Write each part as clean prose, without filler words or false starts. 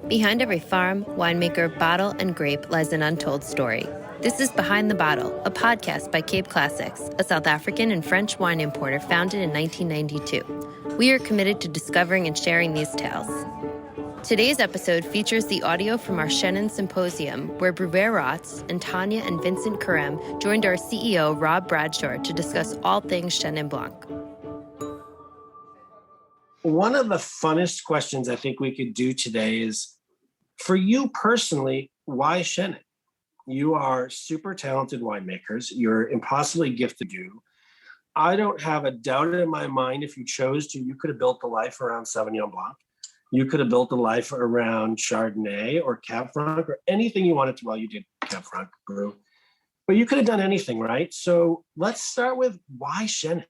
Behind every farm, winemaker, bottle, and grape lies an untold story. This is Behind the Bottle, a podcast by Cape Classics, a South African and French wine importer founded in 1992. We are committed to discovering and sharing these tales. Today's episode features the audio from our Chenin Symposium, where Bruwer Raats and Tania and Vincent Carême joined our CEO, Rob Bradshaw, to discuss all things Chenin Blanc. One of the funnest questions I think we could do today is, for you personally, why Chenin? You are super talented winemakers. You're impossibly gifted. I don't have a doubt in my mind, if you chose to, you could have built a life around Sauvignon Blanc. You could have built a life around Chardonnay or Cab Franc or anything you wanted to. Well, you did Cab Franc brew, but you could have done anything, right? So let's start with, why Chenin?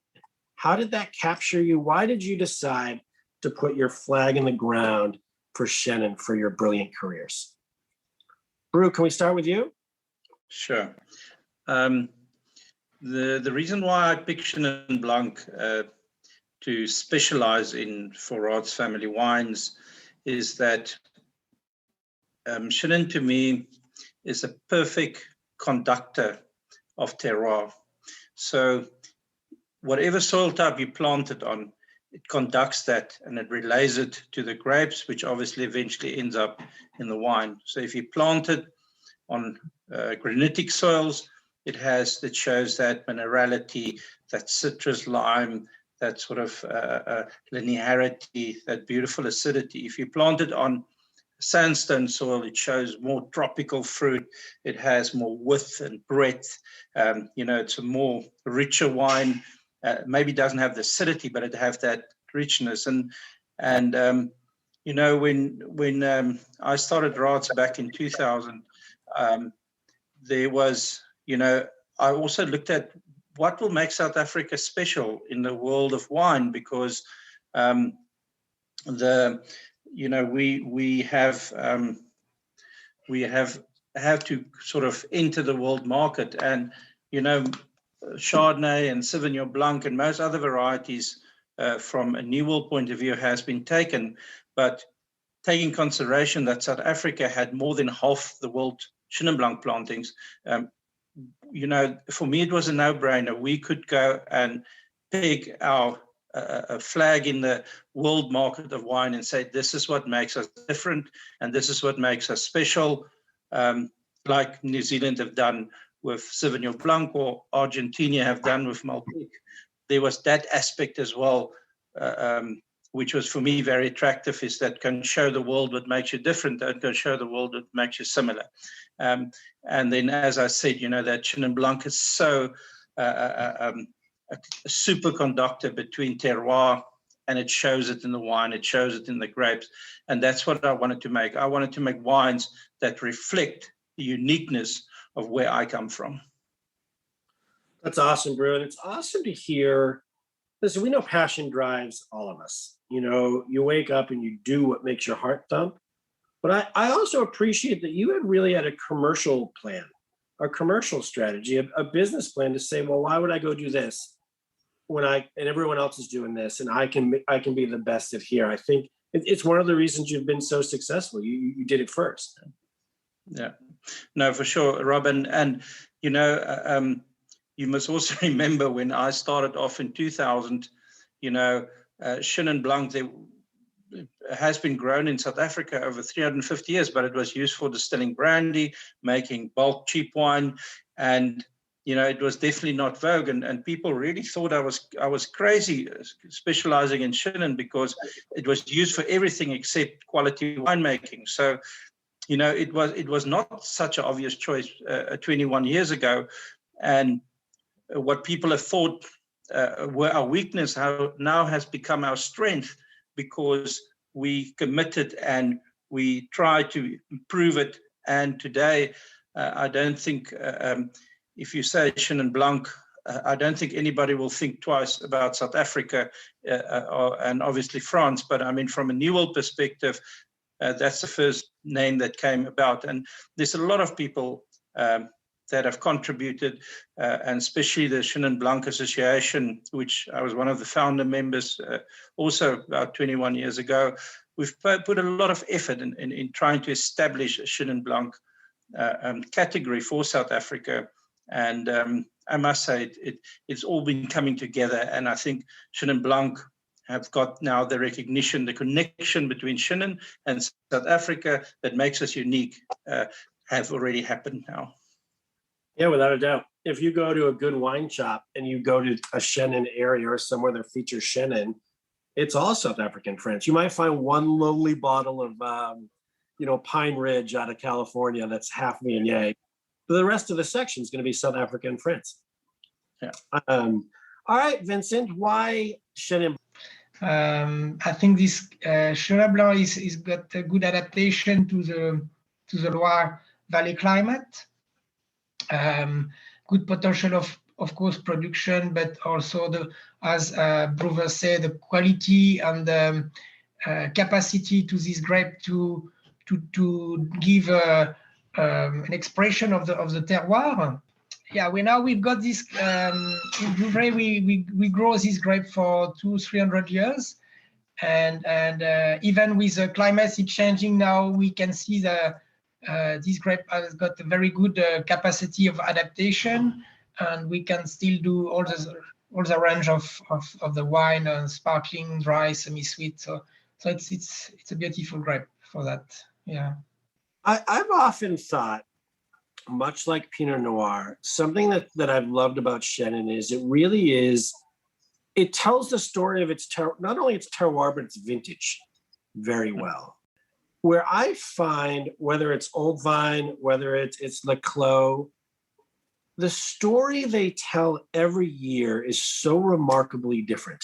How did that capture you? Why did you decide to put your flag in the ground for Chenin for your brilliant careers? Brew, can we start with you? Sure. The reason why I picked Chenin Blanc to specialize in for Raats family wines is that Chenin to me is a perfect conductor of terroir. So whatever soil type you plant it on, it conducts that and it relays it to the grapes, which obviously eventually ends up in the wine. So if you plant it on granitic soils, it shows that minerality, that citrus lime, that sort of linearity, that beautiful acidity. If you plant it on sandstone soil, it shows more tropical fruit. It has more width and breadth. It's a more richer wine. Maybe doesn't have the acidity, but it has that richness. And when I started Raats back in 2000, there was, I also looked at what will make South Africa special in the world of wine, because we have to sort of enter the world market, and Chardonnay and Sauvignon Blanc and most other varieties from a New World point of view has been taken, but taking consideration that South Africa had more than half the world Chenin Blanc plantings, for me it was a no-brainer. We could go and peg our flag in the world market of wine and say, this is what makes us different and this is what makes us special, like New Zealand have done with Sauvignon Blanc or Argentina have done with Malbec. There was that aspect as well, which was for me very attractive, is that can show the world what makes you different, that can show the world what makes you similar. And then, as I said, that Chenin Blanc is so a superconductor between terroir, and it shows it in the wine, it shows it in the grapes. And that's what I wanted to make. I wanted to make wines that reflect the uniqueness of where I come from. That's awesome, Brew. And it's awesome to hear. Listen, we know passion drives all of us. You wake up and you do what makes your heart thump. But I also appreciate that you really had a commercial plan, a commercial strategy, a business plan to say, well, why would I go do this when and everyone else is doing this, and I can be the best at here. I think it's one of the reasons you've been so successful. You did it first. Yeah, no, for sure, Robin. And you must also remember when I started off in 2000, Chenin Blanc has been grown in South Africa over 350 years, but it was used for distilling brandy, making bulk cheap wine, and it was definitely not vogue. And people really thought I was crazy specializing in Chenin, because it was used for everything except quality winemaking. So it was not such an obvious choice 21 years ago. And what people have thought were our weakness now has become our strength, because we committed and we tried to improve it. And today, I don't think, if you say Chenin Blanc, I don't think anybody will think twice about South Africa and obviously France. But I mean, from a New World perspective, that's the first name that came about. And there's a lot of people that have contributed, and especially the Chenin Blanc Association, which I was one of the founder members also about 21 years ago, we've put a lot of effort in trying to establish a Chenin Blanc category for South Africa. And I must say, it's all been coming together. And I think Chenin Blanc have got now the recognition, the connection between Chenin and South Africa that makes us unique have already happened now. Yeah, without a doubt. If you go to a good wine shop and you go to a Chenin area or somewhere that features Chenin, it's all South African French. You might find one lonely bottle of, Pine Ridge out of California that's half Viognier. But the rest of the section is going to be South African French. Yeah. All right, Vincent, why Chenin? I think this Chenin Blanc is got a good adaptation to the Loire Valley climate. Good potential of course production, but also as Bruwer said, the quality and the capacity to this grape to give an expression of the terroir. Yeah, we've got this in Bruwer. We grow this grape for 200-300 years, and even with the climate changing now, we can see this grape has got a very good capacity of adaptation, and we can still do all the range of the wine, sparkling, dry, semi-sweet. So it's a beautiful grape for that. Yeah. I've often thought, much like Pinot Noir, something that I've loved about Chenin is it tells the story of its not only its terroir, but its vintage very well. Where I find, whether it's Old Vine, whether it's Le Clos, the story they tell every year is so remarkably different.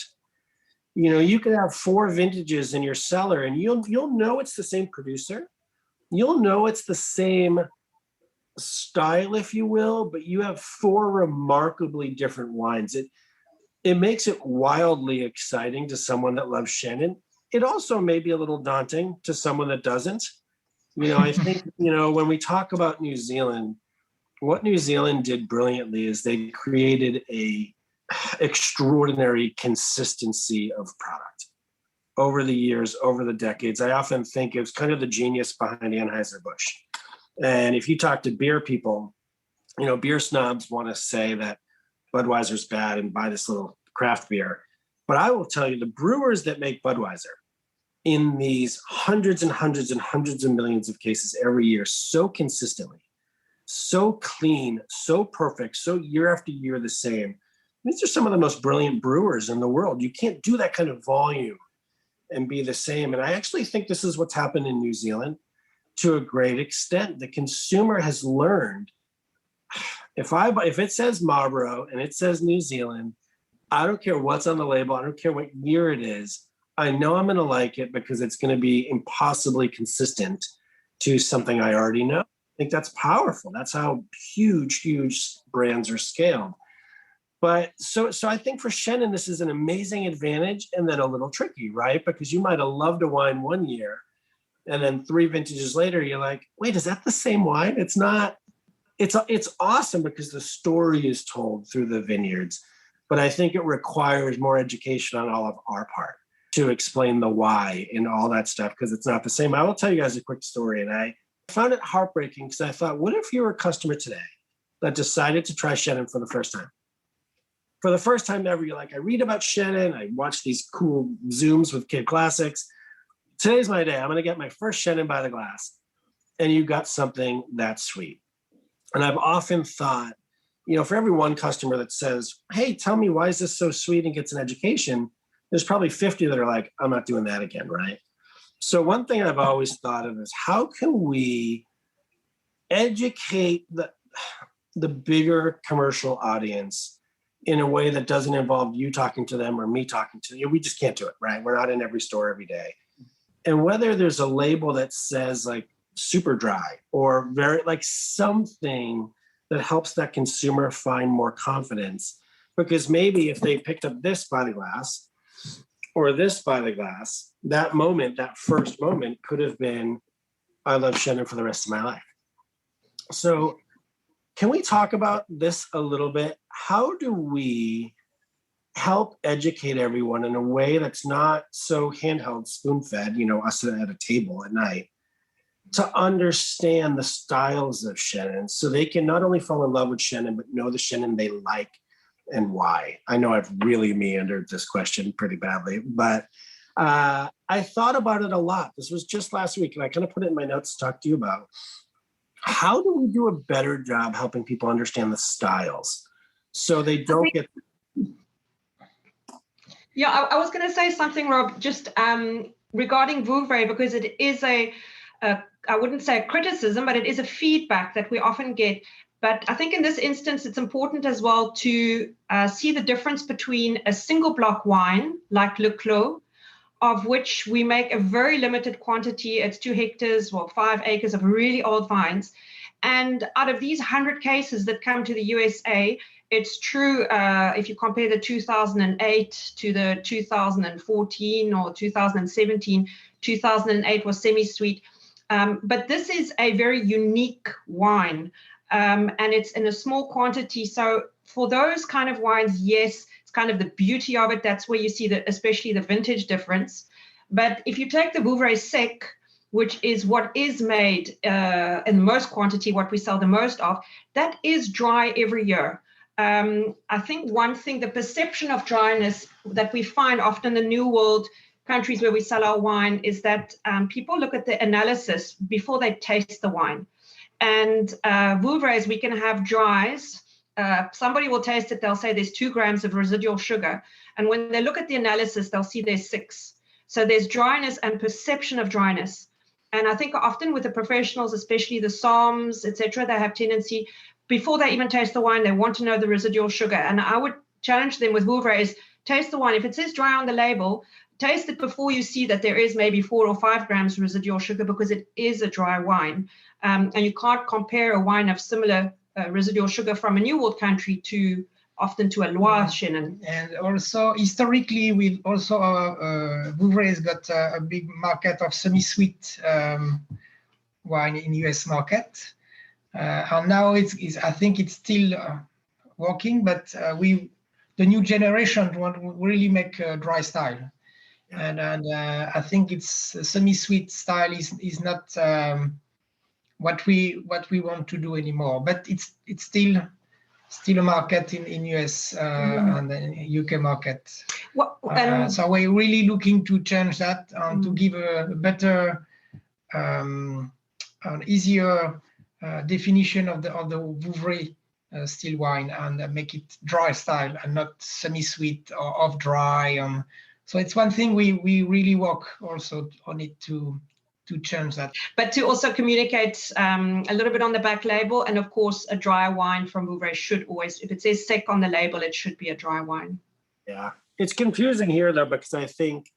You could have 4 vintages in your cellar and you'll know it's the same producer. You'll know it's the same style, if you will, but you have 4 remarkably different wines. It makes it wildly exciting to someone that loves Chenin. It also may be a little daunting to someone that doesn't. I think, when we talk about New Zealand, what New Zealand did brilliantly is they created a extraordinary consistency of product over the years, over the decades. I often think it was kind of the genius behind Anheuser-Busch. And if you talk to beer people, beer snobs want to say that Budweiser's bad and buy this little craft beer. But I will tell you, the brewers that make Budweiser in these hundreds and hundreds and hundreds of millions of cases every year, so consistently, so clean, so perfect, so year after year the same. These are some of the most brilliant brewers in the world. You can't do that kind of volume and be the same. And I actually think this is what's happened in New Zealand to a great extent. The consumer has learned, if it says Marlborough and it says New Zealand, I don't care what's on the label. I don't care what year it is. I know I'm going to like it because it's going to be impossibly consistent to something I already know. I think that's powerful. That's how huge brands are scaled. But so I think for Chenin, this is an amazing advantage and then a little tricky, right? Because you might have loved a wine one year and then 3 vintages later, you're like, wait, is that the same wine? It's not. It's awesome because the story is told through the vineyards. But I think it requires more education on all of our part to explain the why and all that stuff, because it's not the same. I will tell you guys a quick story. And I found it heartbreaking because I thought, what if you were a customer today that decided to try Chenin for the first time? For the first time ever, you're like, I read about Chenin. I watch these cool Zooms with Cape Classics. Today's my day. I'm going to get my first Chenin by the glass. And you got something that sweet. And I've often thought, for every one customer that says, hey, tell me, why is this so sweet, and gets an education, there's probably 50 that are like, I'm not doing that again, right? So one thing I've always thought of is, how can we educate the bigger commercial audience in a way that doesn't involve you talking to them or me talking to you? We just can't do it, right? We're not in every store every day. And whether there's a label that says like super dry or very like something that helps that consumer find more confidence, because maybe if they picked up this by the glass or this by the glass, that moment, that first moment could have been, I love Chenin for the rest of my life. So can we talk about this a little bit? How do we help educate everyone in a way that's not so handheld, spoon-fed, us at a table at night, to understand the styles of Chenin so they can not only fall in love with Chenin, but know the Chenin they like and why. I know I've really meandered this question pretty badly, but I thought about it a lot. This was just last week, and I kind of put it in my notes to talk to you about. How do we do a better job helping people understand the styles so they don't get... Yeah, I was going to say something, Rob, just regarding Vouvray, because it is I wouldn't say a criticism, but it is a feedback that we often get. But I think in this instance, it's important as well to see the difference between a single block wine like Le Clos, of which we make a very limited quantity. It's 2 hectares or 5 acres of really old vines. And out of these 100 cases that come to the USA, it's true if you compare the 2008 to the 2014 or 2017, 2008 was semi-sweet. But this is a very unique wine, and it's in a small quantity. So for those kind of wines, yes, it's kind of the beauty of it. That's where you see especially the vintage difference. But if you take the Vouvray Sec, which is what is made in the most quantity, what we sell the most of, that is dry every year. I think one thing, the perception of dryness that we find often in the New World countries where we sell our wine is that people look at the analysis before they taste the wine. And Vouvrays, we can have dries. Somebody will taste it, they'll say there's 2 grams of residual sugar. And when they look at the analysis, they'll see there's 6. So there's dryness and perception of dryness. And I think often with the professionals, especially the SOMs, etc., they have tendency, before they even taste the wine, they want to know the residual sugar. And I would challenge them with Vouvray is taste the wine. If it says dry on the label, taste it before you see that there is maybe 4 or 5 grams residual sugar, because it is a dry wine. And you can't compare a wine of similar residual sugar from a New World country often to a Loire Chenin. And also historically, we've also Vouvray has got a big market of semi-sweet wine in US market. And now I think it's still working, but the new generation want to really make a dry style. And I think it's semi-sweet style is not what we want to do anymore. But it's still a market in US and the UK market. So we're really looking to change that and to give a better, an easier definition of the Vouvray still wine, and make it dry style and not semi-sweet or off dry. So it's one thing we really work also on it to change that. But to also communicate a little bit on the back label, and of course a dry wine from Vouvray should always, if it says sec on the label, it should be a dry wine. Yeah, it's confusing here though, because I think,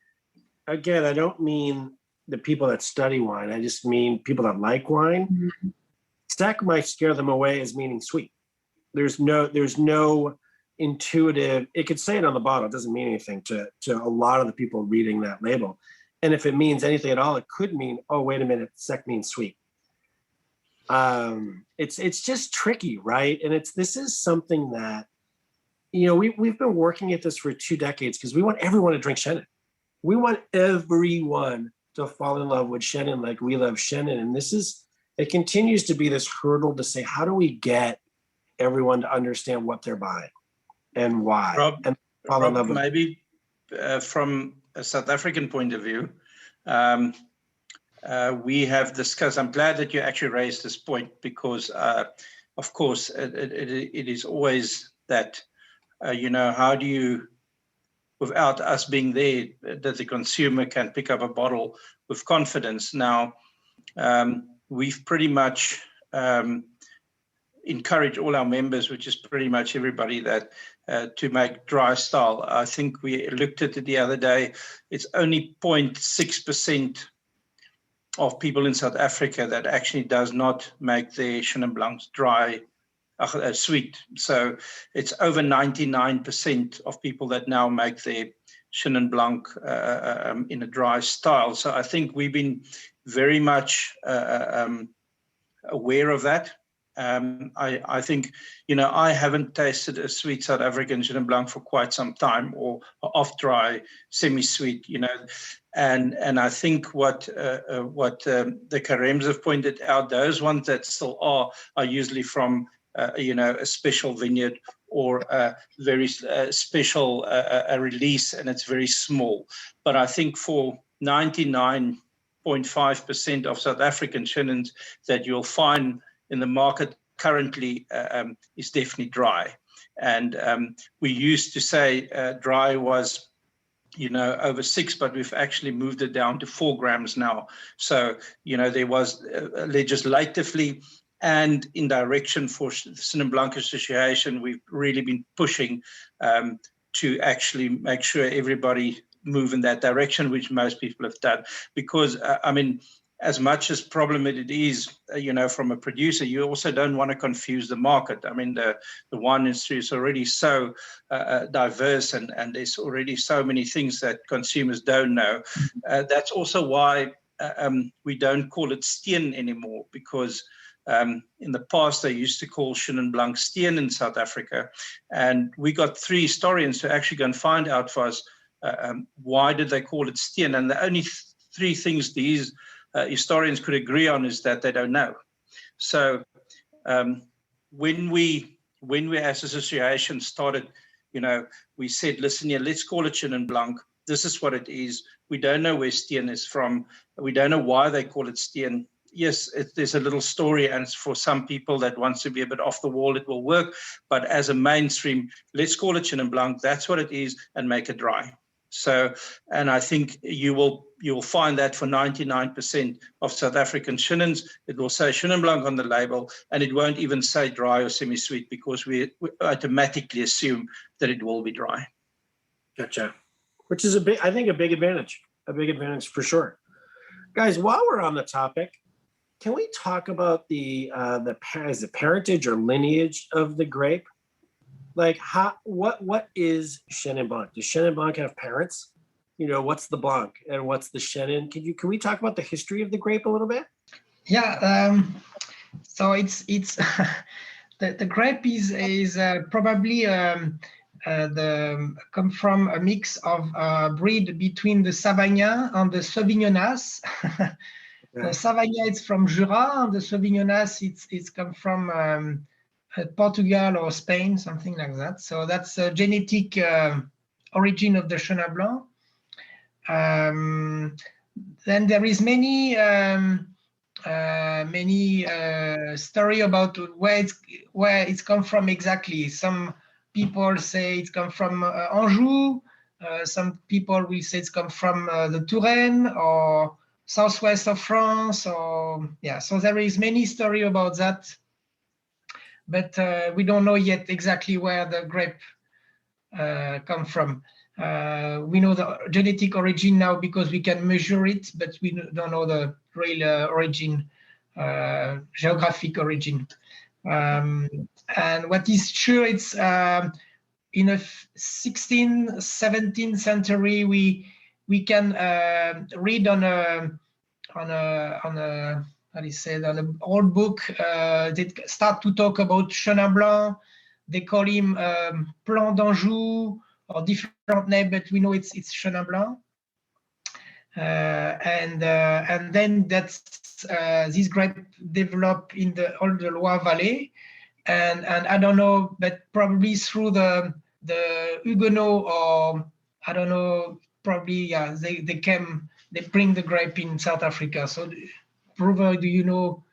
again, I don't mean the people that study wine, I just mean people that like wine. Mm-hmm. Sec might scare them away as meaning sweet. There's no intuitive, it could say it on the bottle, it doesn't mean anything to a lot of the people reading that label. And if it means anything at all, it could mean, oh, wait a minute, sec means sweet. It's just tricky, right? And this is something that, we've been working at this for 2 decades because we want everyone to drink Chenin. We want everyone to fall in love with Chenin like we love Chenin. And it continues to be this hurdle to say, how do we get everyone to understand what they're buying and why? Rob, maybe from a South African point of view, we have discussed, I'm glad that you actually raised this point, because of course it is always that, how do you, without us being there, that the consumer can pick up a bottle with confidence. Now, we've pretty much encouraged all our members, which is pretty much everybody, that to make dry style. I think we looked at it the other day. It's only 0.6% of people in South Africa that actually does not make their Chenin Blancs dry, sweet. So it's over 99% of people that now make their Chenin Blanc in a dry style. So I think we've been very much aware of that. I think, I haven't tasted a sweet South African Chenin Blanc for quite some time, or off-dry, semi-sweet, and I think what the Carêmes have pointed out, those ones that still are usually from a special vineyard or a very special release, and it's very small. But I think for 99.5% of South African Chenins that you'll find in the market currently is definitely dry. And we used to say dry was, over 6, but we've actually moved it down to 4 grams now. So, there was legislatively and in direction for the Chenin Blanc Association, we've really been pushing to actually make sure everybody move in that direction, which most people have done. Because, as much as problem it is, from a producer, you also don't want to confuse the market. The wine industry is already so diverse, and there's already so many things that consumers don't know. That's also why we don't call it Steen anymore, because in the past, they used to call Chenin Blanc Steen in South Africa. And we got 3 historians to actually go and find out for us why did they call it Steen. And the only 3 things these historians could agree on is that they don't know. So when we as association started, we said, listen here, let's call it Chenin Blanc. This is what it is. We don't know where Steen is from. We don't know why they call it Steen. Yes, there's a little story, and for some people that wants to be a bit off the wall, it will work. But as a mainstream, let's call it Chenin Blanc. That's what it is, and make it dry. So, and I think you will find that for 99% of South African Chenins, it will say Chenin Blanc on the label, and it won't even say dry or semi-sweet, because we automatically assume that it will be dry. Gotcha. Which is a big advantage for sure. Guys, while we're on the topic, can we talk about the parentage or lineage of the grape? Like, what is Chenin Blanc? Does Chenin Blanc have parents? What's the Blanc and what's the Chenin? Can we talk about the history of the grape a little bit? Yeah. So it's the grape is probably come from a mix of breed between the Savagnin and the Sauvignonas. The Savagnin is from Jura, and the Sauvignonas it's come from Portugal or Spain, something like that. So that's a genetic origin of the Chenin Blanc. Then there is many story about where it's come from exactly. Some people say it's come from Anjou. Some people will say it's come from the Touraine or southwest of France. So there is many story about that. But we don't know yet exactly where the grape come from. We know the genetic origin now because we can measure it, but we don't know the real origin, geographic origin. And what is true, it's in the 16th, 17th century, we can read on an old book. They start to talk about Chenin Blanc. They call him Plan d'Anjou or different name, but we know it's Chenin Blanc. And then that's this grape developed in all the Loire Valley, and I don't know, but probably through the Huguenot, or I don't know, probably they bring the grape in South Africa. So, Bruwer, do you know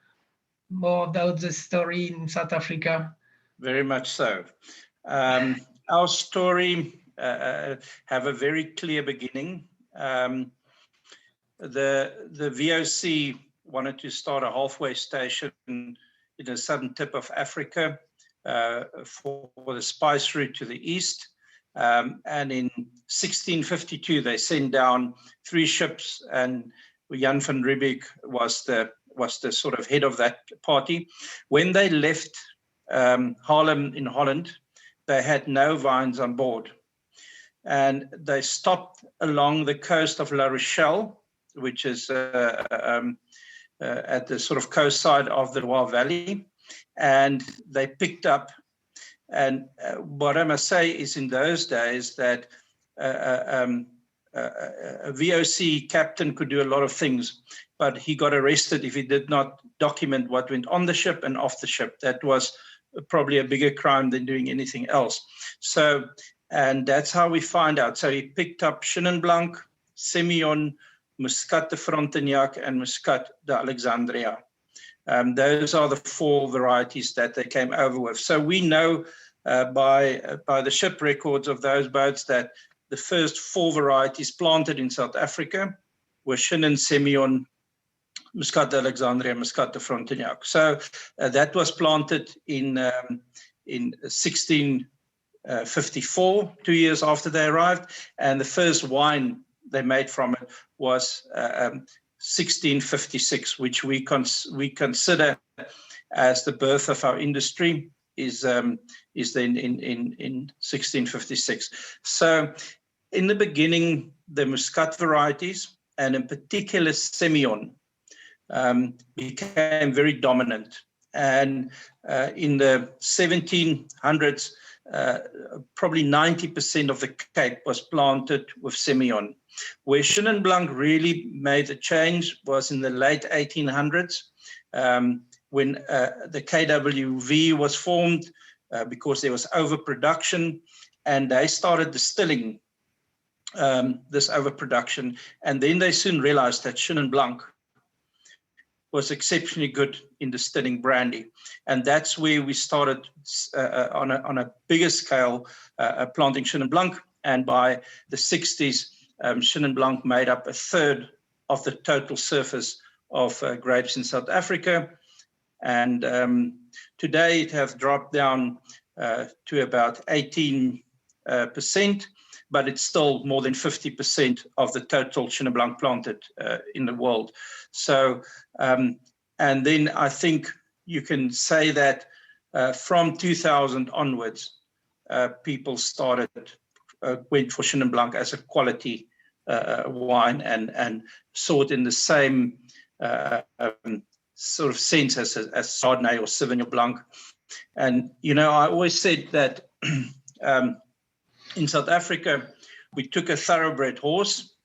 more about the story in South Africa? Very much so. Our story have a very clear beginning. The VOC wanted to start a halfway station in the southern tip of Africa for the spice route to the east. And in 1652, they sent down 3 ships, and Jan van Riebeeck was the sort of head of that party. When they left Haarlem in Holland, they had no vines on board. And they stopped along the coast of La Rochelle, which is at the sort of coast side of the Loire Valley. and they picked up. And what I must say is, in those days, that a VOC captain could do a lot of things, but he got arrested if he did not document what went on the ship and off the ship. That was probably a bigger crime than doing anything else. So, and that's how we find out. So he picked up Chenin Blanc, Semillon, Muscat de Frontignac, and Muscat de Alexandria. Those are the 4 varieties that they came over with. So we know by the ship records of those boats that the first 4 varieties planted in South Africa were Chenin, Semillon, Muscat de Alexandria, Muscat de Frontignac. So that was planted in 1654, 2 years after they arrived, and the first wine they made from it was 1656, which we consider as the birth of our industry, is then in 1656. So in the beginning, the Muscat varieties, and in particular Semillon, became very dominant. And in the 1700s, probably 90% of the Cape was planted with Semillon. Where Chenin Blanc really made a change was in the late 1800s, when the KWV was formed because there was overproduction, and they started distilling this overproduction. And then they soon realized that Chenin Blanc was exceptionally good in distilling brandy. And that's where we started on a bigger scale planting Chenin Blanc. And by the 60s, Chenin Blanc made up 1/3 of the total surface of grapes in South Africa. And today it has dropped down to about 18%, but it's still more than 50% of the total Chenin Blanc planted in the world. So, and then I think you can say that from 2000 onwards, people went for Chenin Blanc as a quality wine and saw it in the same sort of sense as Chardonnay or Sauvignon Blanc. And, I always said that in South Africa, we took a thoroughbred horse,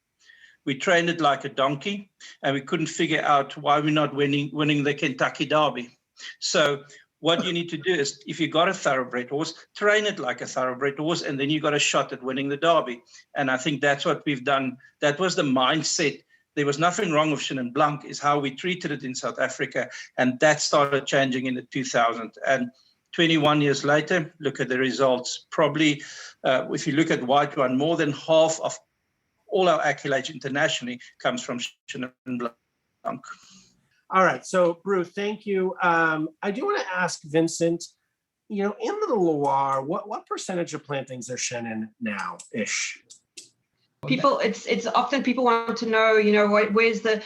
we trained it like a donkey, and we couldn't figure out why we're not winning the Kentucky Derby. So what you need to do is, if you got a thoroughbred horse, train it like a thoroughbred horse, and then you got a shot at winning the Derby. And I think that's what we've done. That was the mindset. There was nothing wrong with Chenin Blanc, is how we treated it in South Africa. And that started changing in the 2000s. And 21 years later, look at the results. Probably, if you look at white wine, more than half of all our accolades internationally comes from Chenin Blanc. All right. So, Bru, thank you. I do want to ask Vincent, in the Loire, what percentage of plantings are Chenin now-ish? It's often people want to know, where's the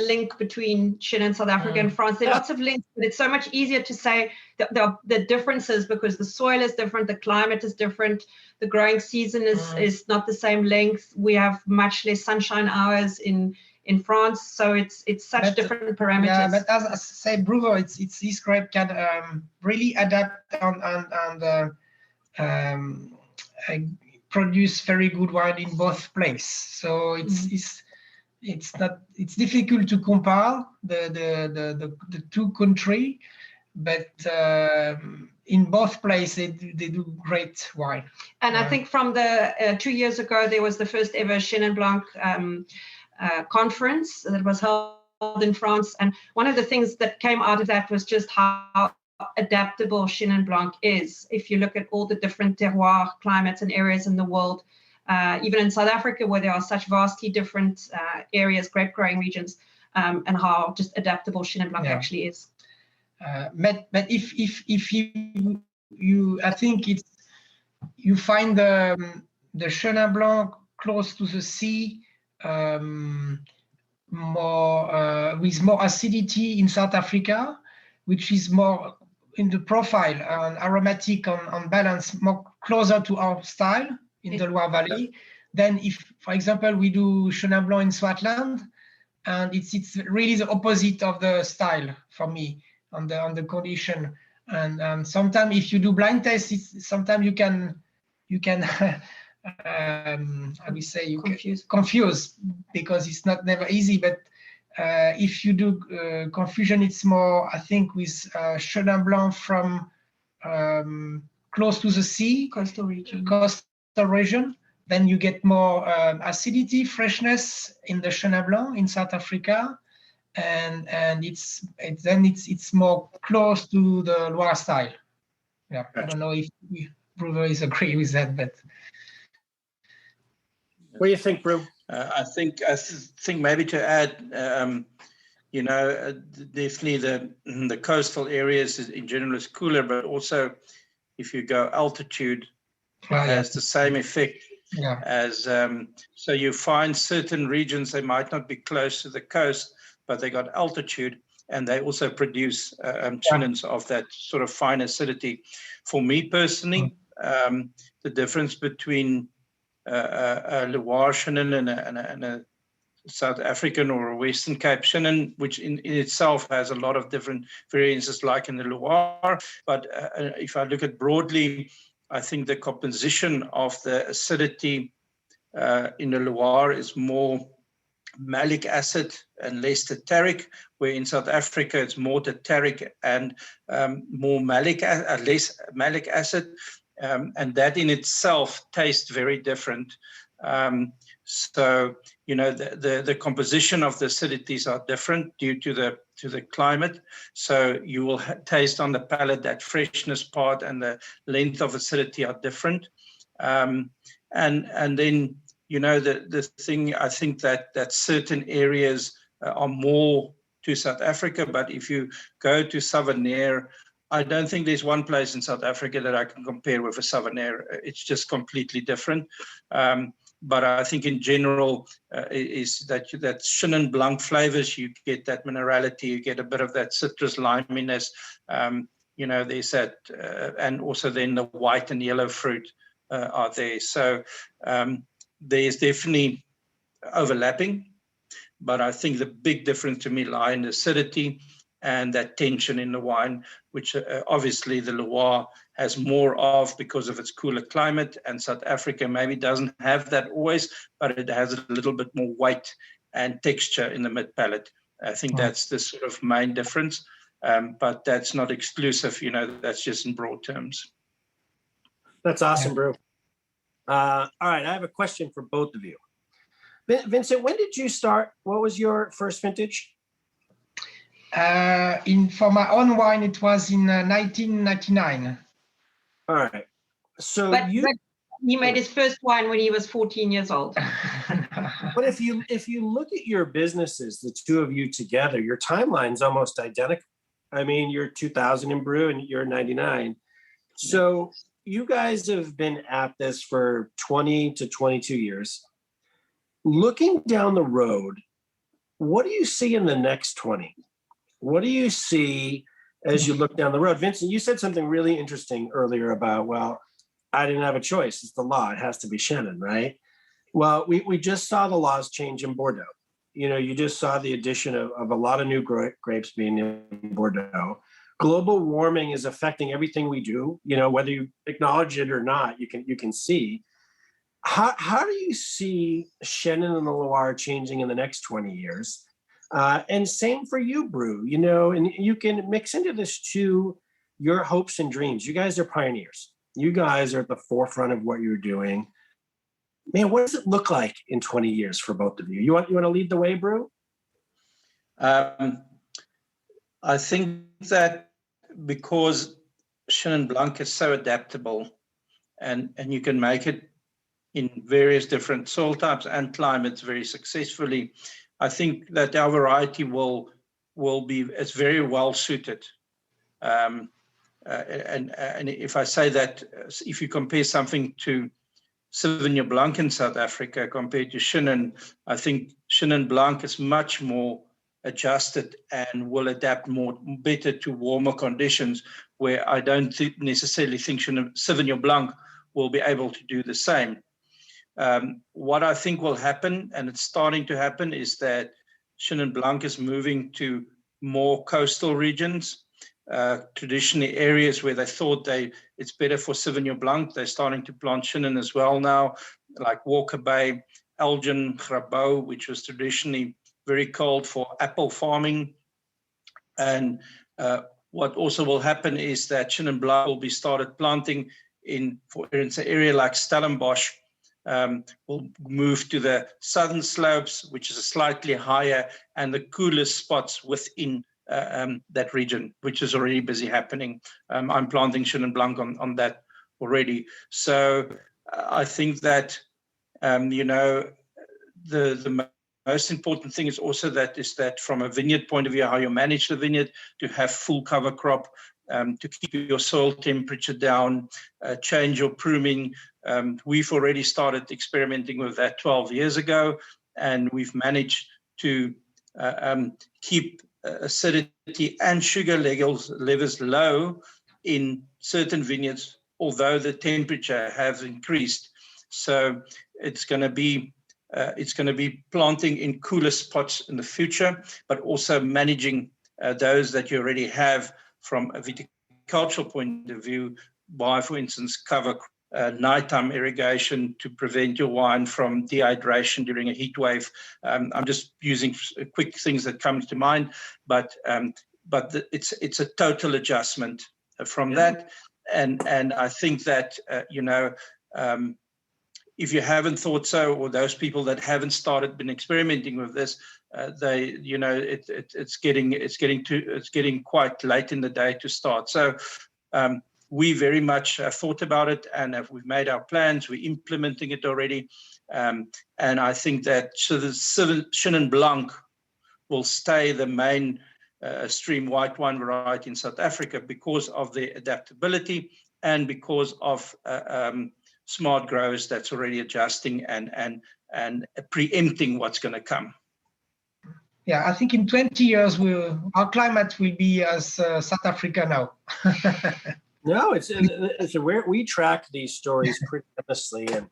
link between Chenin, South Africa and France. There are lots of links, but it's so much easier to say the differences, because the soil is different, the climate is different, the growing season is not the same length. We have much less sunshine hours in France, so it's such different parameters. Yeah, but as I say, Bruwer, it's this grape can really adapt and produce very good wine in both places. So it's difficult to compare the two countries, but in both places they do great wine. And I think from the 2 years ago, there was the first ever Chenin Blanc conference that was held in France, and one of the things that came out of that was just how adaptable Chenin Blanc is. If you look at all the different terroir climates and areas in the world, even in South Africa, where there are such vastly different areas, grape growing regions, and how just adaptable Chenin Blanc actually is. But if you I think you find the Chenin Blanc close to the sea, with more acidity in South Africa, which is more in the profile and aromatic on balance, more closer to our style in the Loire Valley. Then if, for example, we do Chenin Blanc in Swartland, and it's really the opposite of the style for me on the condition. And sometimes if you do blind tests, sometimes you can I will say you confuse because it's not never easy. But if you do confusion, it's more, I think, with Chenin Blanc from close to the sea, coastal region, then you get more acidity, freshness in the Chenin Blanc in South Africa, and it's more close to the Loire style. Yeah, gotcha. I don't know if brewers agree with that, but what do you think, Brew? I think maybe to add, definitely the coastal areas in general is cooler, but also if you go altitude, has the same effect as so you find certain regions, they might not be close to the coast, but they got altitude, and they also produce chinins of that sort of fine acidity. For me personally, the difference between a Loire Chenin and a South African or a Western Cape Chenin, which in itself has a lot of different variances like in the Loire. But if I look at broadly, I think the composition of the acidity in the Loire is more malic acid and less tartaric, where in South Africa it's more tartaric and more less malic acid. And that in itself tastes very different. So, the composition of the acidities are different due to the climate. So you will taste on the palate that freshness part and the length of acidity are different. And then, the thing, I think that certain areas are more to South Africa, but if you go to Savanère, I don't think there's one place in South Africa that I can compare with a Savanère. It's just completely different. But I think in general is that Chenin Blanc flavors, you get that minerality, you get a bit of that citrus liminess. There's that, and also then the white and yellow fruit are there. So there's definitely overlapping, but I think the big difference to me lie in the acidity and that tension in the wine, which obviously the Loire has more of because of its cooler climate, and South Africa maybe doesn't have that always, but it has a little bit more weight and texture in the mid palate. I think that's the sort of main difference, but that's not exclusive, that's just in broad terms. That's awesome, Brew. All right, I have a question for both of you. Vincent, when did you start? What was your first vintage? For my own wine, it was in 1999. All right. So but he made his first wine when he was 14 years old. But if you look at your businesses, the two of you together, your timeline's almost identical. I mean, you're 2000 in Brew and you're 99. So you guys have been at this for 20 to 22 years. Looking down the road, what do you see in the next 20? What do you see as you look down the road? Vincent, you said something really interesting earlier about, well, I didn't have a choice. It's the law. It has to be Chenin, right? Well, we just saw the laws change in Bordeaux. You just saw the addition of a lot of new grapes being in Bordeaux. Global warming is affecting everything we do. Whether you acknowledge it or not, you can see. How do you see Chenin and the Loire changing in the next 20 years? And same for you, Brew, and you can mix into this too, your hopes and dreams. You guys are pioneers. You guys are at the forefront of what you're doing. Man, what does it look like in 20 years for both of you? You want to lead the way, Brew? I think that because Chenin Blanc is so adaptable and you can make it in various different soil types and climates very successfully, I think that our variety will be, it's very well suited. And if I say that, if you compare something to Sauvignon Blanc in South Africa compared to Chenin, I think Chenin Blanc is much more adjusted and will adapt better to warmer conditions, where I don't necessarily think Sauvignon Blanc will be able to do the same. What I think will happen, and it's starting to happen, is that Chenin Blanc is moving to more coastal regions, traditionally areas where they thought it's better for Sauvignon Blanc. They're starting to plant Chenin as well now, like Walker Bay, Elgin, Grabouw, which was traditionally very cold for apple farming. And what also will happen is that Chenin Blanc will be started planting in, for instance, an area like Stellenbosch, will move to the southern slopes, which is a slightly higher and the coolest spots within that region, which is already busy happening. I'm planting Chenin Blanc on that already. So I think that, the most important thing is also that from a vineyard point of view, how you manage the vineyard, to have full cover crop, to keep your soil temperature down, change your pruning. We've already started experimenting with that 12 years ago, and we've managed to keep acidity and sugar levels low in certain vineyards, although the temperature has increased. So it's going to be planting in cooler spots in the future, but also managing those that you already have from a viticultural point of view by, for instance, cover nighttime irrigation to prevent your wine from dehydration during a heat wave. I'm just using quick things that come to mind, but it's a total adjustment from that. And I think that, if you haven't thought so, or those people that haven't been experimenting with this, it's getting quite late in the day to start. So we very much thought about it, and we've made our plans. We're implementing it already, and I think that the Chenin Blanc will stay the main stream white wine variety in South Africa because of the adaptability and because of smart growers that's already adjusting and preempting what's going to come. Yeah, I think in 20 years our climate will be as South Africa now. No, it's where we track these stories pretty honestly, and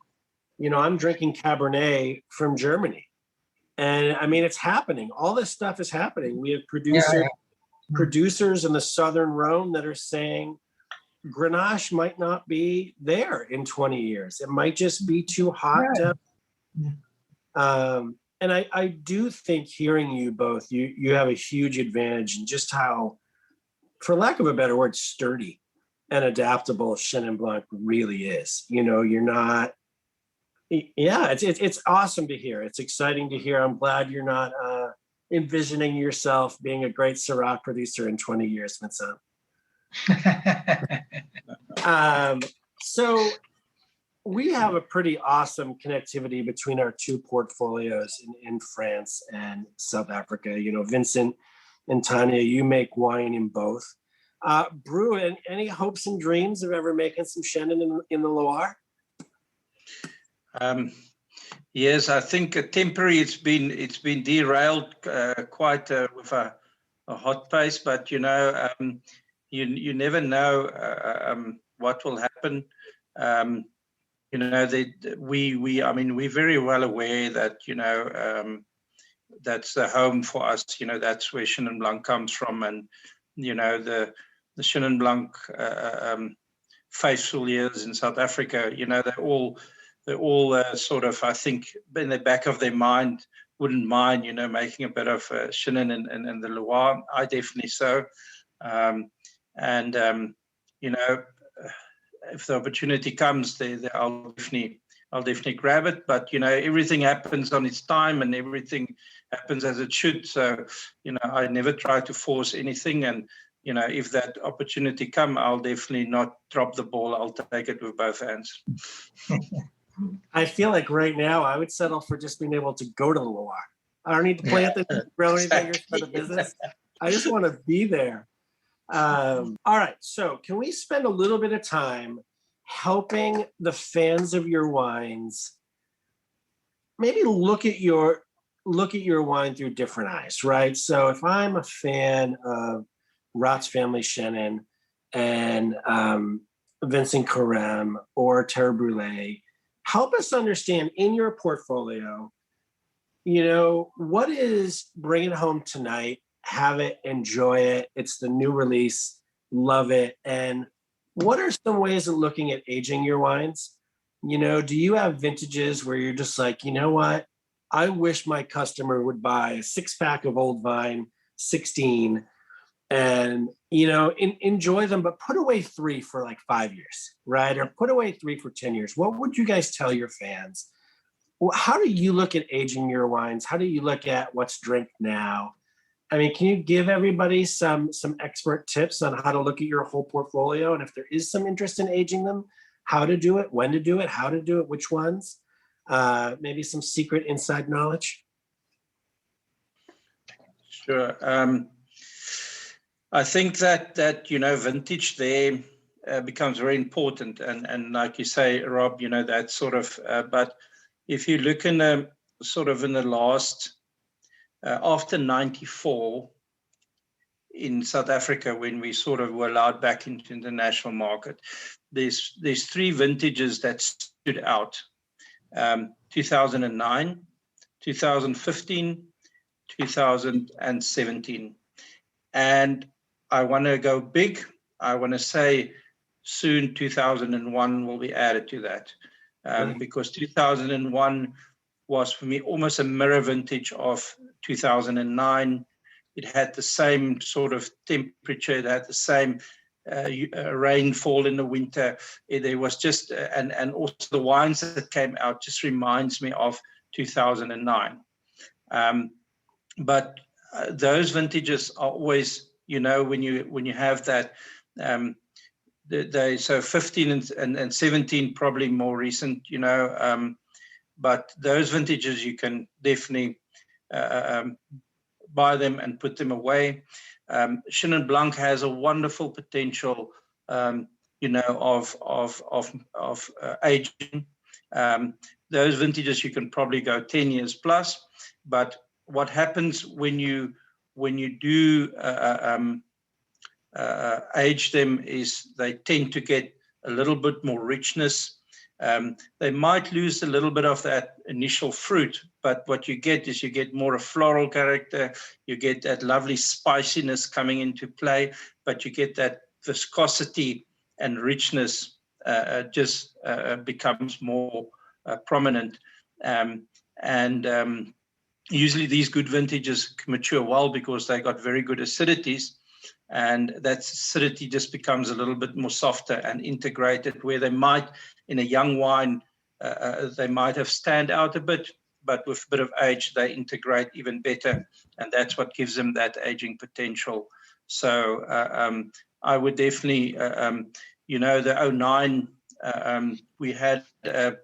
I'm drinking Cabernet from Germany, and I mean it's happening. All this stuff is happening. We have producers in the Southern Rhone that are saying Grenache might not be there in 20 years. It might just be too hot. And I do think hearing you both, you have a huge advantage in just how, for lack of a better word, sturdy and adaptable Chenin Blanc really is. You're not. It's awesome to hear. It's exciting to hear. I'm glad you're not envisioning yourself being a great Syrah producer in 20 years, Vincent. So we have a pretty awesome connectivity between our two portfolios in France and South Africa. Vincent and Tania, you make wine in both. Brew, any hopes and dreams of ever making some Chenin in the Loire? Yes, I think temporary it's been derailed quite with a hot pace, but you never know what will happen. We're very well aware that that's the home for us. That's where Chenin Blanc comes from, and the Chenin Blanc faithful years in South Africa. They're all sort of, I think, in the back of their mind, wouldn't mind making a bit of Chenin in the Loire. I definitely so. If the opportunity comes, I'll definitely grab it. But everything happens on its time, and everything happens as it should. So I never try to force anything. And if that opportunity comes, I'll definitely not drop the ball. I'll take it with both hands. I feel like right now I would settle for just being able to go to the Loire. I don't need to plant the grow anything for the business. I just want to be there. All right, so can we spend a little bit of time helping the fans of your wines maybe look at your wine through different eyes, right? So if I'm a fan of Raats family Chenin and Vincent Carême or Terre Brûlée, help us understand in your portfolio, what is Bring It Home Tonight, have it, enjoy it. It's the new release. love it. And what are some ways of looking at aging your wines? You know, do you have vintages where you're just like, you know what? I wish my customer would buy a 6-pack of Old Vine 16 and, you know, enjoy them, but put away 3 for like 5 years, right? Or put away 3 for 10 years. What would you guys tell your fans? How do you look at aging your wines? How do you look at what's drink now? I mean, can you give everybody some expert tips on how to look at your whole portfolio? And if there is some interest in aging them, how to do it, when to do it, how to do it, which ones? Maybe some secret inside knowledge? Sure. I think that you know, vintage there becomes very important. And like you say, Rob, you know, that sort of, but if you look in the sort of in the last, after 94 in South Africa, when we sort of were allowed back into the national market, there's 3 vintages that stood out. 2009, 2015, 2017. And I want to go big. I want to say soon 2001 will be added to that. Because 2001 was for me almost a mirror vintage of 2009. It had the same sort of temperature, it had the same rainfall in the winter. There was just, and also the wines that came out just reminds me of 2009. But those vintages are always, you know, when you have that, so 15 and 17 probably more recent, you know, but those vintages you can definitely buy them and put them away. Chenin Blanc has a wonderful potential, you know, of aging. Those vintages you can probably go 10 years plus. But what happens when you do age them is they tend to get a little bit more richness. They might lose a little bit of that initial fruit, but what you get is you get more a floral character, you get that lovely spiciness coming into play, but you get that viscosity and richness just becomes more prominent. Usually these good vintages mature well because they got very good acidities, and that acidity just becomes a little bit more softer and integrated, where they might, in a young wine, they might have stand out a bit, but with a bit of age, they integrate even better, and that's what gives them that aging potential. So I would definitely, you know, the 09, we had a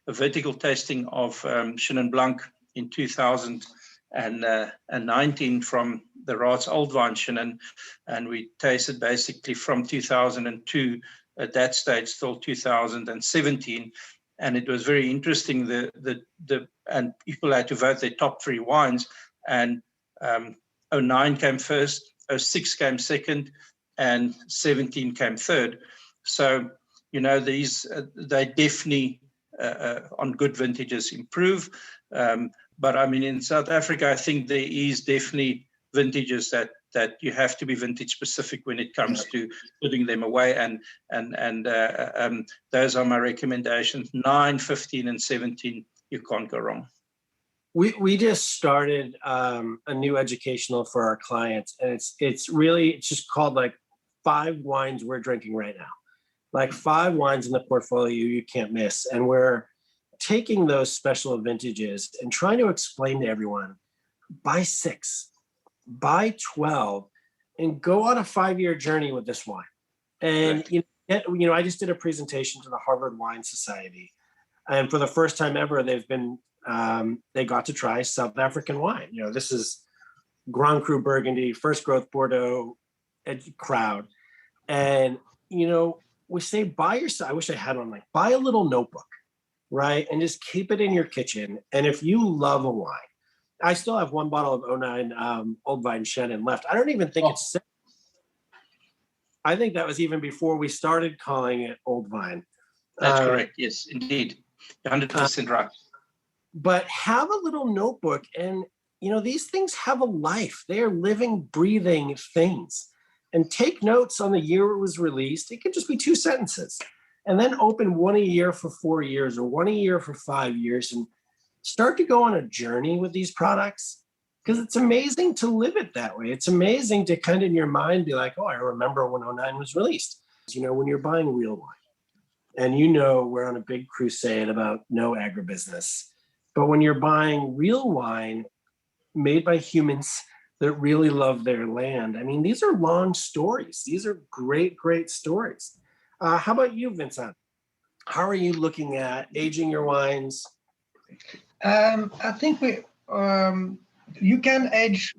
vertical tasting of Chenin Blanc in 2019 from the Raats Old Vine Chenin, and we tasted basically from 2002 at that stage till 2017, and it was very interesting. And people had to vote their top 3 wines, and 09 came first, 06 came second, and 17 came third. So you know, these they definitely on good vintages improve. But I mean, in South Africa, I think there is definitely vintages that you have to be vintage specific when it comes to putting them away. And those are my recommendations. 9, 15, and 17, you can't go wrong. We just started a new educational for our clients, and it's just called like 5 wines we're drinking right now. Like 5 wines in the portfolio you can't miss. And we're taking those special vintages and trying to explain to everyone, buy 6, buy 12, and go on a 5-year journey with this wine. And you know, I just did a presentation to the Harvard Wine Society, and for the first time ever, they've been they got to try South African wine. You know, this is Grand Cru Burgundy, First Growth Bordeaux crowd, and you know, we say buy yourself. I wish I had one. Like, buy a little notebook, right, and just keep it in your kitchen. And if you love a wine, I still have 1 bottle of 09 Old Vine Chenin left. I don't even think it's. I think that was even before we started calling it Old Vine. That's correct. Yes, indeed, 100% right. But have a little notebook, and you know, these things have a life. They are living, breathing things. and take notes on the year it was released. It could just be 2 sentences. And then open one a year for 4 years or one a year for 5 years and start to go on a journey with these products, because it's amazing to live it that way. It's amazing to kind of in your mind be like, oh, I remember when 09 was released. You know, when you're buying real wine and you know we're on a big crusade about no agribusiness, but when you're buying real wine made by humans that really love their land, I mean, these are long stories. These are great, great stories. How about you, Vincent? How are you looking at aging your wines? I think you can age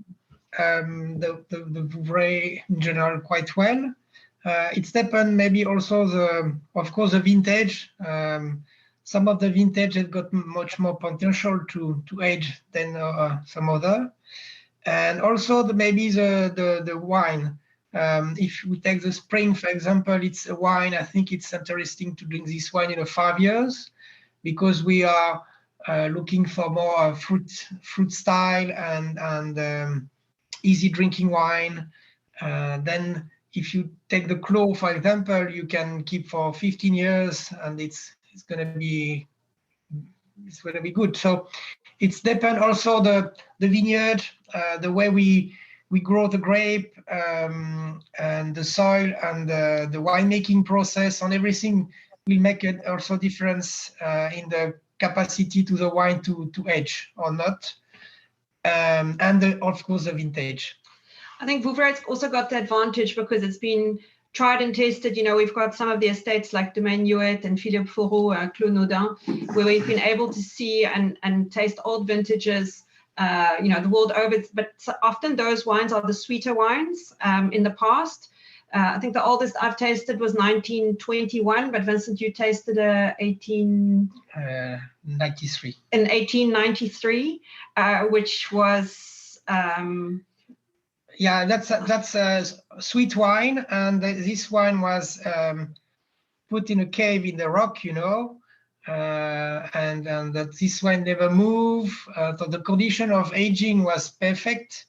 the Vouvray in general quite well. It's depend maybe also of course the vintage. Some of the vintage have got much more potential to age than some other, and also maybe the wine. If we take the spring, for example, it's a wine. I think it's interesting to drink this wine in 5 years, because we are looking for more fruit style and easy drinking wine. Then if you take the Clos, for example, you can keep for 15 years, and it's going to be good. So it's depend also the vineyard, the way we grow the grape, and the soil and the winemaking process, and everything will make it also difference in the capacity to the wine to age or not, and of course the vintage. I think Vouvray's also got the advantage because it's been tried and tested. You know, we've got some of the estates like Domaine Huet and Philippe Fourreau, Clos Naudin, where we've been able to see and taste old vintages, you know, the world over. But often those wines are the sweeter wines in the past. I think the oldest I've tasted was 1921, but Vincent, you tasted 1893. In 1893, which was... yeah, that's a sweet wine, and this wine was put in a cave in the rock, you know, and that this wine never moved. So the condition of aging was perfect,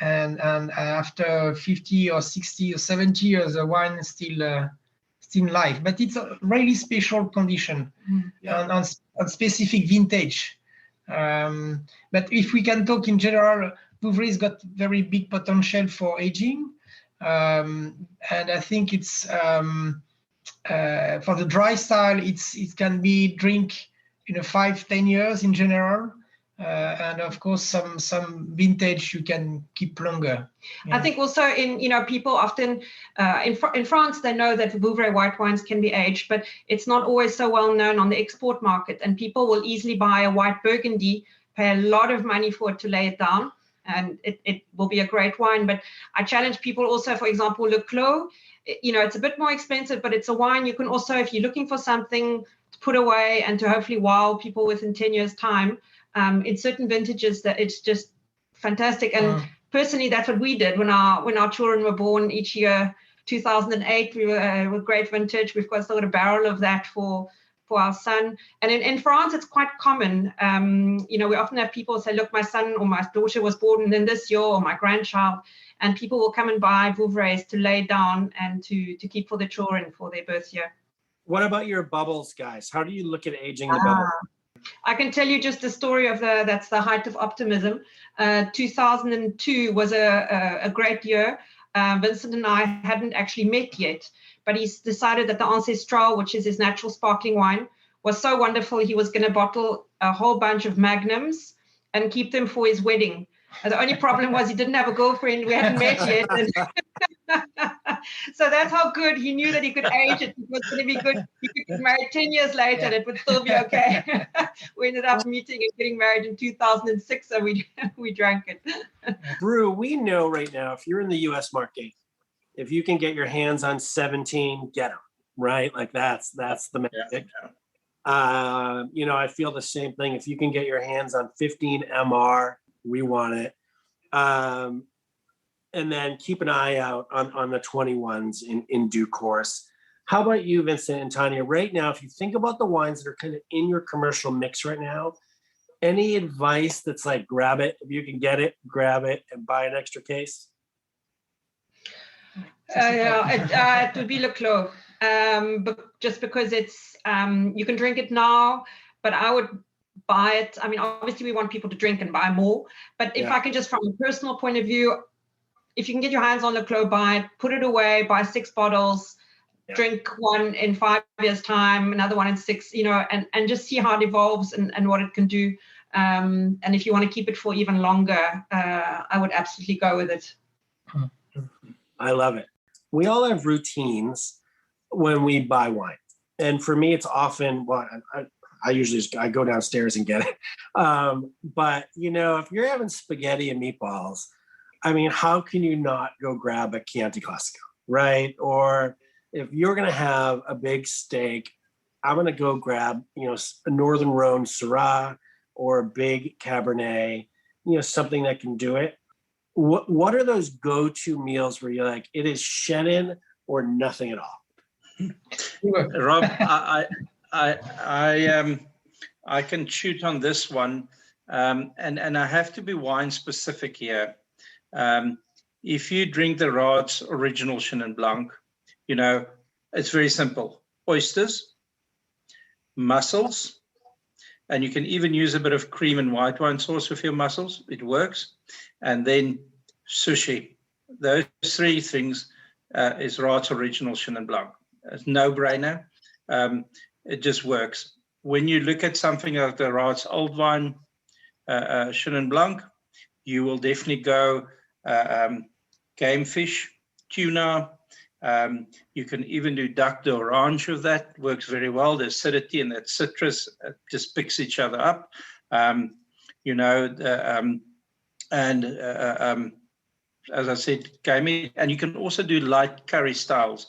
and after 50 or 60 or 70 years, the wine is still alive. But it's a really special condition on specific vintage. But if we can talk in general, Vouvray's got very big potential for aging, and I think it's for the dry style. It can be drink in 5-10 years in general, and of course some vintage you can keep longer. Yeah. I think also people often in France they know that Vouvray white wines can be aged, but it's not always so well known on the export market, and people will easily buy a white Burgundy, pay a lot of money for it to lay it down, and it will be a great wine. But I challenge people also, for example, Le Clos, it's a bit more expensive, but it's a wine you can also, if you're looking for something to put away and to hopefully wow people within 10 years time, in certain vintages, that it's just fantastic. And personally, that's what we did when our children were born each year. 2008, we were with great vintage. We've got still got a barrel of that for our son. And in France, it's quite common. We often have people say, look, my son or my daughter was born in this year, or my grandchild, and people will come and buy Vouvrays to lay down and to keep for the children for their birth year. What about your bubbles, guys? How do you look at aging the bubble? I can tell you just the story of that's the height of optimism. 2002 was a great year. Vincent and I hadn't actually met yet, but he's decided that the Ancestral, which is his natural sparkling wine, was so wonderful he was going to bottle a whole bunch of magnums and keep them for his wedding. The only problem was he didn't have a girlfriend. We hadn't met yet. So that's how good he knew that he could age it. It was going to be good. He could get married 10 years later and it would still be okay. We ended up meeting and getting married in 2006, so we drank it. Brew, we know right now, if you're in the U.S. market, if you can get your hands on 17, get them, right? Like that's the magic. Yeah. I feel the same thing. If you can get your hands on 15 MR, we want it. And then keep an eye out on the 21s in due course. How about you, Vincent and Tania? Right now, if you think about the wines that are kind of in your commercial mix right now, any advice that's like, grab it, if you can get it, grab it and buy an extra case? It would be Le Clos, but just because it's you can drink it now, but I would buy it. I mean, obviously we want people to drink and buy more, but if I can just from a personal point of view, if you can get your hands on Le Clos, buy it, put it away, buy 6 bottles, drink one in 5 years' time, another one in 6, and just see how it evolves and what it can do. And if you want to keep it for even longer, I would absolutely go with it. I love it. We all have routines when we buy wine. And for me, it's often, I usually I go downstairs and get it. But, if you're having spaghetti and meatballs, I mean, how can you not go grab a Chianti Classico, right? Or if you're going to have a big steak, I'm going to go grab, a Northern Rhone Syrah or a big Cabernet, something that can do it. What are those go-to meals where you're like, it is Chenin or nothing at all? Rob, I can shoot on this one, and I have to be wine specific here. If you drink the Raats original Chenin Blanc, it's very simple: oysters, mussels, and you can even use a bit of cream and white wine sauce with your mussels. It works. And then sushi. Those 3 things is Raats original Chenin Blanc. It's no-brainer. It just works. When you look at something like the Raats old wine Chenin Blanc, you will definitely go game fish, tuna. You can even do duck d'orange with that. Works very well. The acidity and that citrus just picks each other up. As I said, gamey, and you can also do light curry styles,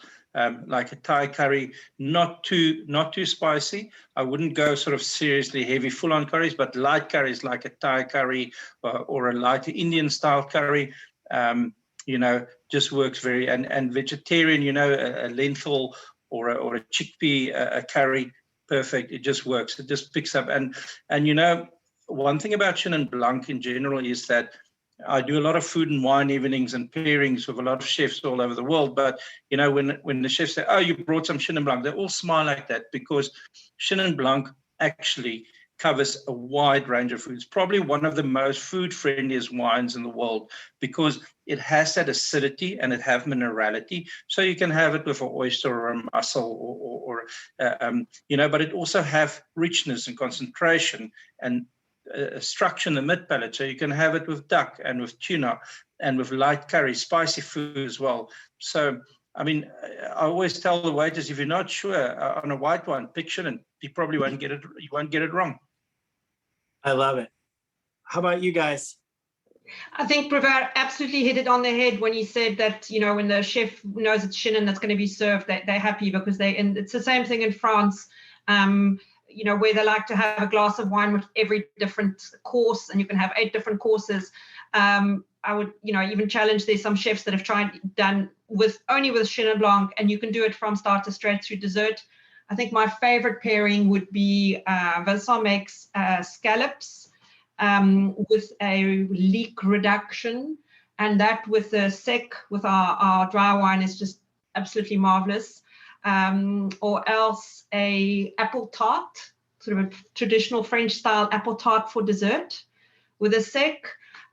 like a Thai curry, not too spicy. I wouldn't go sort of seriously heavy, full-on curries, but light curries like a Thai curry or a light Indian style curry. Just works very, and vegetarian, a lentil or a chickpea a curry, perfect. It just works. It just picks up, and one thing about Chenin Blanc in general is that I do a lot of food and wine evenings and pairings with a lot of chefs all over the world. But, when the chefs say, oh, you brought some Chenin Blanc, they all smile like that because Chenin Blanc actually covers a wide range of foods, probably one of the most food-friendliest wines in the world because it has that acidity and it has minerality. So you can have it with an oyster or a mussel but it also have richness and concentration and structure in the mid palate, so you can have it with duck and with tuna and with light curry, spicy food as well. So, I mean, I always tell the waiters, if you're not sure on a white wine, pick Chenin. You probably won't get it. You won't get it wrong. I love it. How about you guys? I think Bruwer absolutely hit it on the head when he said that, when the chef knows it's Chenin that's going to be served, they're happy because and it's the same thing in France. Where they like to have a glass of wine with every different course, and you can have 8 different courses. I would, even challenge there's some chefs that have done only with Chenin Blanc, and you can do it from starter straight through dessert. I think my favorite pairing would be Vincent makes scallops with a leek reduction, and that with the sec, with our dry wine is just absolutely marvelous. Or else a apple tart, sort of a traditional French style apple tart for dessert with a sec.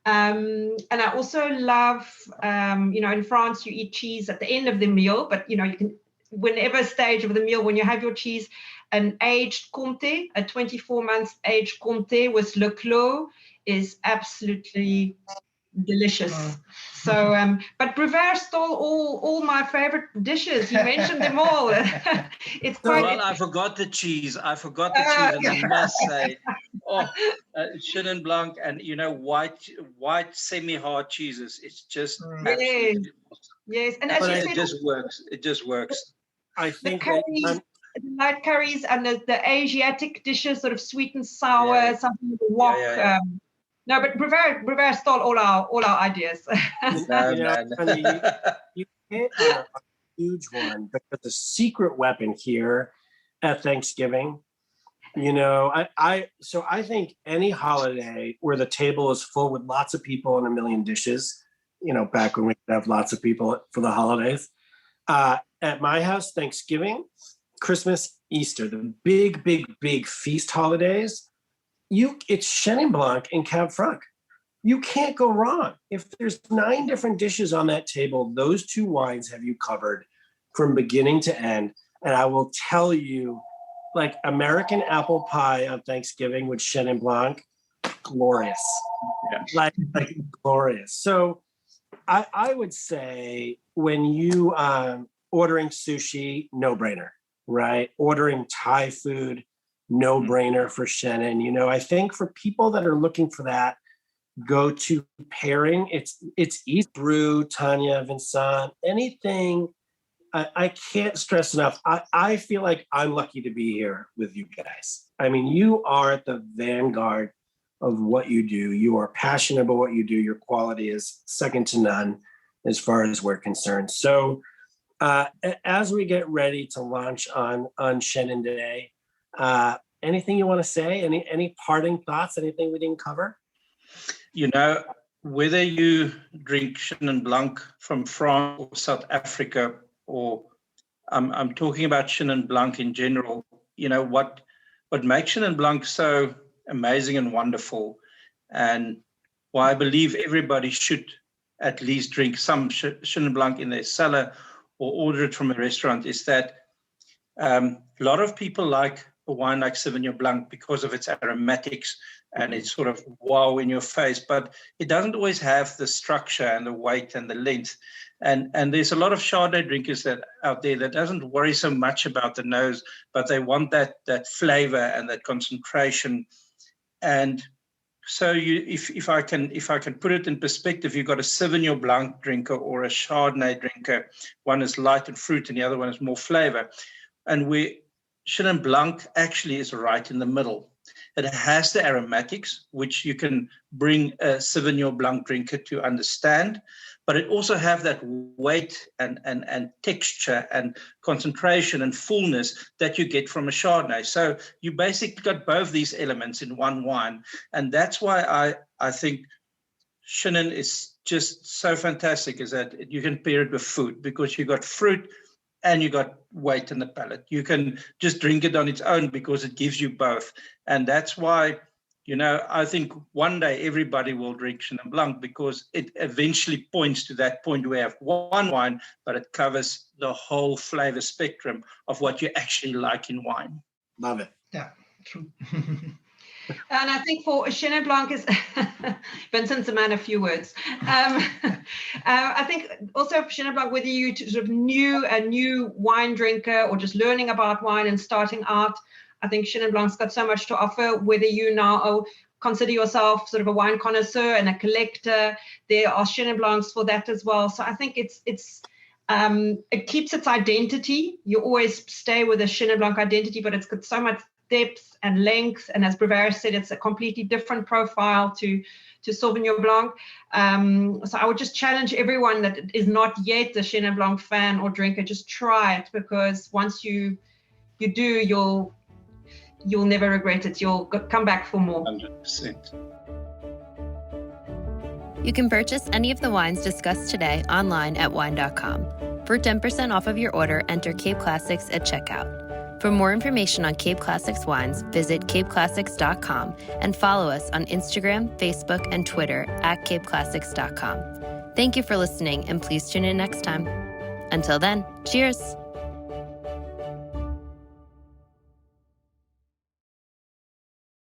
And I also love, in France you eat cheese at the end of the meal, but you can, whenever stage of the meal, when you have your cheese, an aged Comté, a 24 months aged Comté with Le Clos is absolutely delicious. So, but Bruwer stole all my favorite dishes. He mentioned them all. It's quite. Well, I forgot the cheese. And I must say, Chenin Blanc and white semi-hard cheeses. It's just absolutely awesome. Yes, and as you said, it just works. It just works. I think the light curries and the Asiatic dishes, sort of sweet and sour, something with a wok. No, but Bruwer stole all our ideas. You hit a huge one because the secret weapon here at Thanksgiving, I think any holiday where the table is full with lots of people and a million dishes, back when we could have lots of people for the holidays, At my house, Thanksgiving, Christmas, Easter, the big, big, big feast holidays, it's Chenin Blanc and Cab Franc. You can't go wrong. If there's 9 different dishes on that table, those 2 wines have you covered from beginning to end. And I will tell you, like American apple pie on Thanksgiving with Chenin Blanc, glorious. Yeah. Like glorious. So I would say when you ordering sushi, no brainer, right? Ordering Thai food, no brainer for Chenin. You know, I think for people that are looking for that go-to pairing, it's easy. Brew, Tania, Vincent, anything. I can't stress enough. I feel like I'm lucky to be here with you guys. I mean, you are at the vanguard of what you do. You are passionate about what you do. Your quality is second to none as far as we're concerned. So as we get ready to launch on Chenin today, anything you want to say? Any parting thoughts? Anything we didn't cover? You know, whether you drink Chenin Blanc from France or South Africa, or I'm talking about Chenin Blanc in general, you know, what makes Chenin Blanc so amazing and wonderful, and why I believe everybody should at least drink some Chenin Blanc in their cellar or order it from a restaurant, is that a lot of people like a wine like Sauvignon Blanc because of its aromatics and it's sort of wow in your face, but it doesn't always have the structure and the weight and the length. And there's a lot of Chardonnay drinkers out there that doesn't worry so much about the nose, but they want that flavor and that concentration. And so if I can put it in perspective, you've got a Sauvignon Blanc drinker or a Chardonnay drinker. One is light and fruit and the other one is more flavor. And Chenin Blanc actually is right in the middle. It has the aromatics, which you can bring a Sauvignon Blanc drinker to understand, but it also have that weight and texture and concentration and fullness that you get from a Chardonnay. So you basically got both these elements in one wine. And that's why I think Chenin is just so fantastic, is that you can pair it with food, because you got fruit and you got weight in the palate. You can just drink it on its own because it gives you both. And that's why, you know, I think one day everybody will drink Chenin Blanc, because it eventually points to that point where you have one wine, but it covers the whole flavor spectrum of what you actually like in wine. Love it. Yeah, true. And I think for Chenin Blanc is Vincent's a man of few words. I think also for Chenin Blanc, whether you sort of a new wine drinker or just learning about wine and starting out, I think Chenin Blanc's got so much to offer. Whether you now consider yourself sort of a wine connoisseur and a collector, there are Chenin Blancs for that as well. So I think it keeps its identity. You always stay with a Chenin Blanc identity, but it's got so much depth and length, and as Bruwer said, it's a completely different profile to Sauvignon Blanc. So I would just challenge everyone that is not yet a Chenin Blanc fan or drinker, just try it, because once you do, you'll never regret it. You'll come back for more. 100%. You can purchase any of the wines discussed today online at wine.com. For 10% off of your order, enter Cape Classics at checkout. For more information on Cape Classics wines, visit capeclassics.com and follow us on Instagram, Facebook, and Twitter at capeclassics.com. Thank you for listening, and please tune in next time. Until then, cheers!